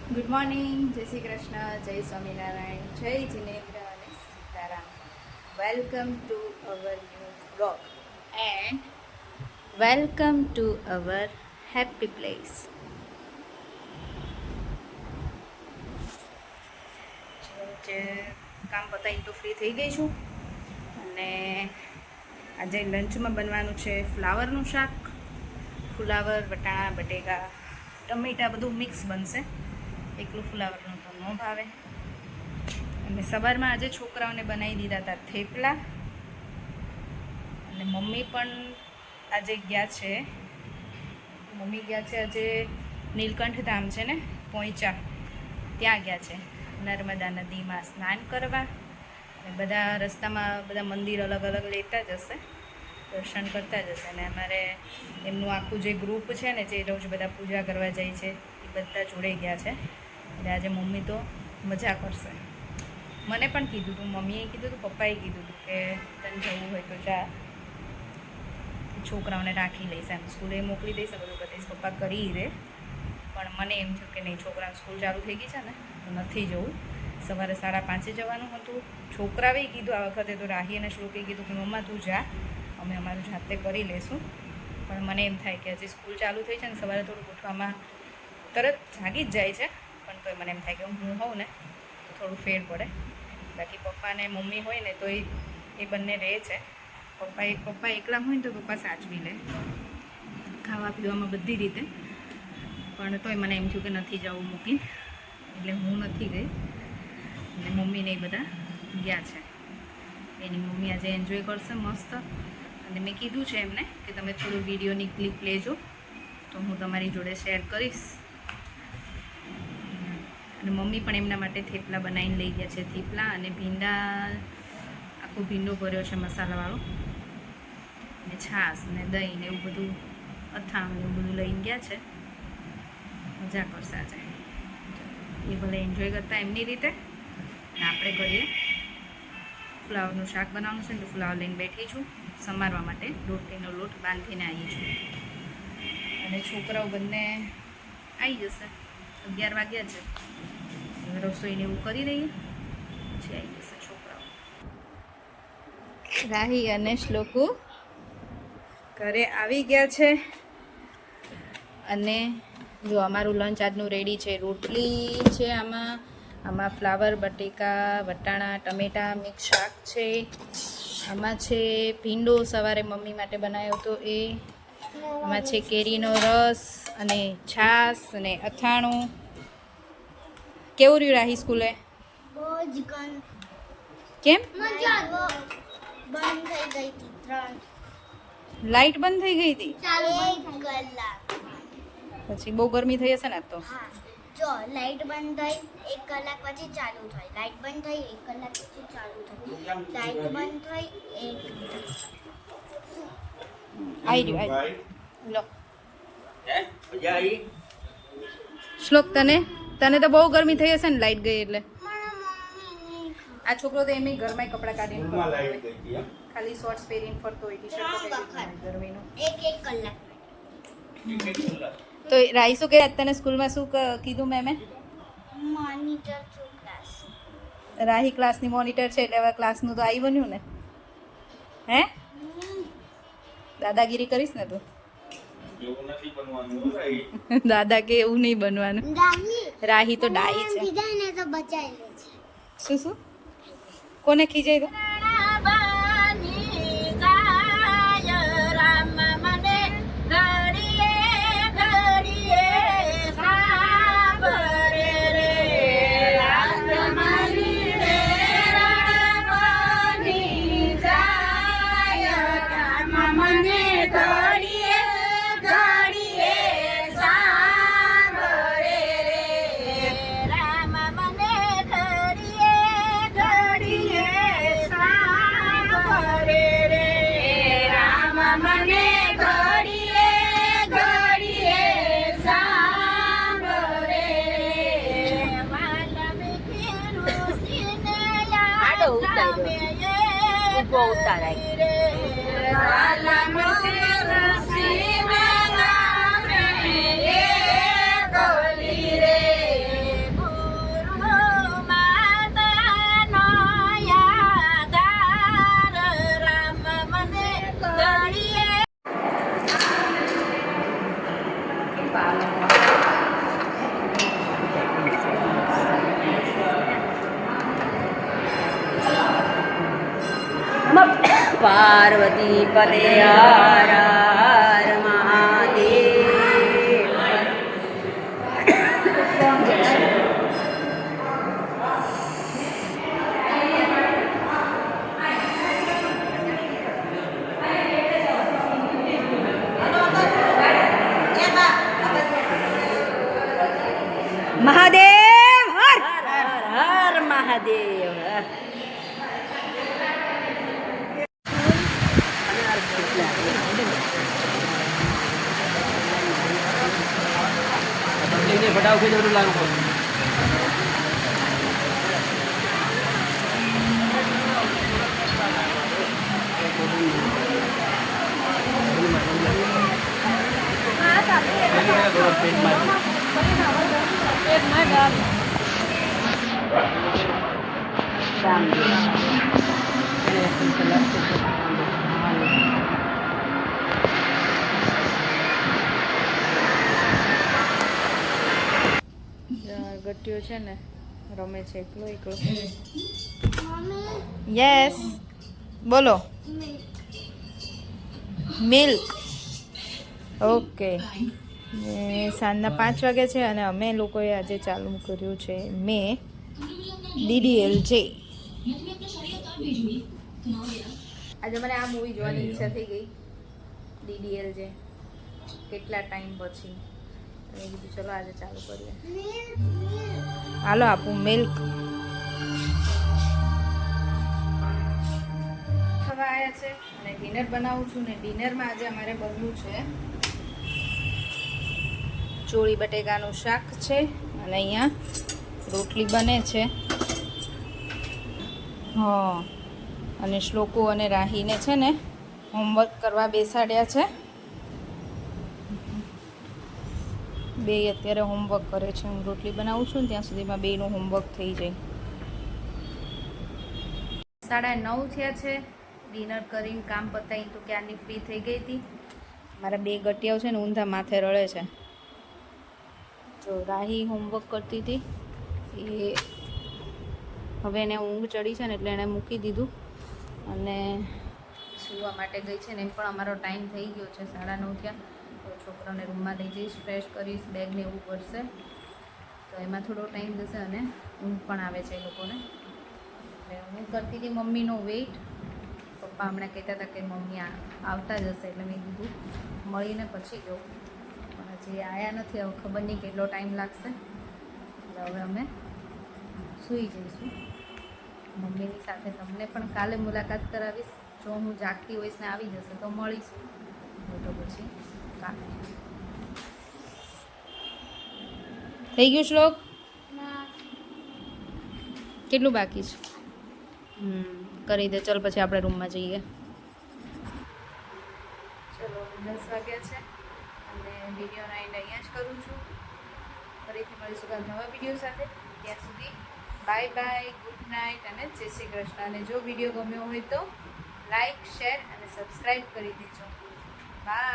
Good morning, જય શ્રી કૃષ્ણ, જય સ્વામિનારાયણ, જય જિનેન્દ્ર અને Sitaram. Welcome to our new vlog and welcome to our happy place. કામ પતાવીને તો ફ્રી થઈ ગઈ છું અને આજે લંચમાં બનવાનું છે ફ્લાવરનું શાક. ફુલાવર, વટાણા, બટેકા, ટમેટા બધું મિક્સ બનશે. એકલું ફુલાવરનું તો ન ભાવે. અને સવારમાં આજે છોકરાઓને બનાવી દીધા હતા થેપલા. અને મમ્મી પણ આજે ગયા છે. આજે નીલકંઠ ધામ છે ને પોઈચા, ત્યાં ગયા છે નર્મદા નદીમાં સ્નાન કરવા. અને બધા રસ્તામાં બધા મંદિર અલગ અલગ લેતા જ હશે, દર્શન કરતા જ હશે. અને અમારે એમનું આખું જે ગ્રુપ છે ને, જે રોજ બધા પૂજા કરવા જાય છે, એ બધા જોડે ગયા છે. એટલે આજે મમ્મી તો મજા કરશે. મને પણ કીધું હતું, મમ્મીએ કીધું હતું, પપ્પાએ કીધું હતું કે તને જવું હોય તો જા, છોકરાઓને રાખી લઈશ, એમ સ્કૂલે મોકલી દઈશ, બધું કરી દઈશ. પપ્પા કરી દે, પણ મને એમ થયું કે નહીં, છોકરાઓની સ્કૂલ ચાલુ થઈ ગઈ છે ને, તો નથી જવું. સવારે 5:30 જવાનું હતું. છોકરાઓએ કીધું આ વખતે તો, રાહી અને શ્લોકે કીધું કે મમ્મા તું જા, અમે અમારું જાતે કરી લઈશું. પણ મને એમ થાય કે હજી સ્કૂલ ચાલુ થઈ છે ને, સવારે થોડું ઉઠવામાં તરત જાગી જ જાય છે. પણ તોય મને એમ થાય કે હું હોઉં ને તો થોડું ફેર પડે. બાકી પપ્પા અને મમ્મી હોય ને તો એ બંને રહે છે. પપ્પા એકલા હોય ને તો પપ્પા સાચવી લે, ખાવા પીવામાં બધી રીતે. પણ તોય મને એમ થયું કે નથી જવું મૂકીને, એટલે હું નથી ગઈ. અને મમ્મીને એ બધા ગયા છે. એની મમ્મી આજે એન્જોય કરશે મસ્ત. અને મેં કીધું છે એમને કે તમે થોડું વિડીયોની ક્લિપ લેજો તો હું તમારી જોડે શેર કરીશ. અને મમ્મી પણ એમના માટે થેપલા બનાવીને લઈ ગયા છે. થેપલા અને ભીંડા, આખો ભીંડો ભર્યો છે મસાલાવાળો, અને છાશ ને દહીં ને એવું બધું, અથાણું એવું બધું લઈને ગયા છે. મજા કરશે આજે. એ ભલે એન્જોય કરતા એમની રીતે, અને આપણે કરીએ. ફુલાવરનું શાક બનાવવાનું છે ને, તો ફુલાવર લઈને બેઠી છું સમારવા માટે. રોટલીનો લોટ બાંધીને આવી છું. અને છોકરાઓ બંને આવી જશે. 11 વાગ્યા છે. રસોઈને એવું કરી દઈએ, પછી આવી જશે છોકરાઓ. રાહી અને શ્લોકુ ઘરે આવી ગયા છે. અને જો અમારું લંચ આજનું રેડી છે. રોટલી છે, આમાં ફ્લાવર, બટેકા, વટાણા, ટમેટા મિક્સ શાક છે. આમાં છે ભીંડો, સવારે મમ્મી માટે બનાવ્યો હતો એ. આમાં છે કેરીનો રસ અને છાશ અને અથાણું. કેવું રહ્યું રાહી સ્કૂલે? કેમ? લાઈટ બંધ થઈ ગઈ હતી? પછી બહુ ગરમી થઈ હશે ને તો? જો લાઈટ બંધ થઈ 1 કલાક પછી ચાલુ થઈ, લાઈટ બંધ થઈ 1 કલાક પછી ચાલુ થઈ, લાઈટ બંધ થઈ 1 આવી રહ્યું લો. શ્લોક તને તો બહુ ગરમી થઈ હશે ને લાઈટ ગઈ એટલે? આ છોકરો તો એમ ઘરમાં કપડાં કાઢીને ખાલી શોર્ટ્સ પહેરીને ફરતો હોય, ટી-શર્ટ ગરમીનું. 1 કલાક. તો રાહી શું કે તને સ્કૂલમાં શું કીધું મેમે? Monitor two class. રાહી ક્લાસની મોનિટર છે, એટલે હવે ક્લાસનું તો આવી બન્યું ને? હે દાદાગીરી કરીશ ને તું? દાદા કે એવું નહીં બનવાનું. રાહી તો ડાઈ છે. શું કોને ખીજાય તો? પાર્વતી પતે હર હર મહાદેવ. મહાદેવ હર હર હર મહાદેવ. ફટાવ કે જરૂર લાગુ ગટ્ટીઓ છે ને રમે છે એકલો એકલો. મમ્મી યસ બોલો. મિલ્ક. ઓકે. સાંજના 5 વાગે છે અને અમે લોકોએ આજે ચાલુ કર્યું છે DDLJ. આજે મને આ મૂવી જોવાની ઈચ્છા થઈ ગઈ DDLJ કેટલા ટાઈમ પછી. મેં કીધું ચલો આજે ચાલુ કરીએ. હાલો આપું મિલ્ક. ખાવા આવ્યા છે અને ડિનર બનાવું છું ને ડિનરમાં આજે અમારે બનવું છે ચોળી બટેકાનું શાક છે અને અહીંયા રોટલી બને છે. હા અને શ્લોકો અને રાહીને છે ને હોમવર્ક કરવા બેસાડ્યા છે. બે અત્યારે હોમવર્ક કરે છે. હું રોટલી બનાવું છું ને ત્યાં સુધીમાં બેનું હોમવર્ક થઈ જાય. 9:30 થયા છે. ડિનર કરીને કામ પતાવીને તો ક્યારની ફ્રી થઈ ગઈ હતી. મારા 2 ગટિયાઓ છે ને ઊંધા માથે રળે છે. જો રાહી હોમવર્ક કરતી હતી એ હવે એને ઊંઘ ચડી છે ને એટલે એણે મૂકી દીધું અને સૂવા માટે ગઈ છે ને એમ પણ અમારો ટાઈમ થઈ ગયો છે 9:30 થયા. તો છોકરાને રૂમમાં લઈ જઈશ, ફ્રેશ કરીશ, બેગને એવું પડશે તો એમાં થોડો ટાઈમ જશે અને ઊંઘ પણ આવે છે એ લોકોને. એટલે હું કરતી હતી મમ્મીનો વેઇટ. પપ્પા હમણાં કહેતા હતા કે મમ્મી આવતા જ હશે એટલે મેં કીધું મળીને પછી જવું. પણ હજી આવ્યા નથી. હવે ખબર નહીં કેટલો ટાઈમ લાગશે. એટલે હવે અમે સૂઈ જઈશું. મમ્મીની સાથે તમને પણ કાલે મુલાકાત કરાવીશ. જો હું જાગતી હોઈશ ને આવી જશે તો મળીશું, તો પછી કાલે. થઈ ગયું શ્લોક? કેટલું બાકી છે? કરી દે. ચાલ પછી આપણે રૂમમાં જઈએ. ચલો 10 વાગ્યા છે અને વિડીયોનો એન્ડ અહીંયા જ કરું છું. ફરીથી મળીશું કાલ નવા વિડીયો સાથે. ત્યાં સુધી બાય બાય, ગુડ નાઇટ અને જય શ્રી કૃષ્ણ. અને જો વિડીયો ગમ્યો હોય તો લાઈક, શેર અને સબસ્ક્રાઈબ કરી દેજો. બાય.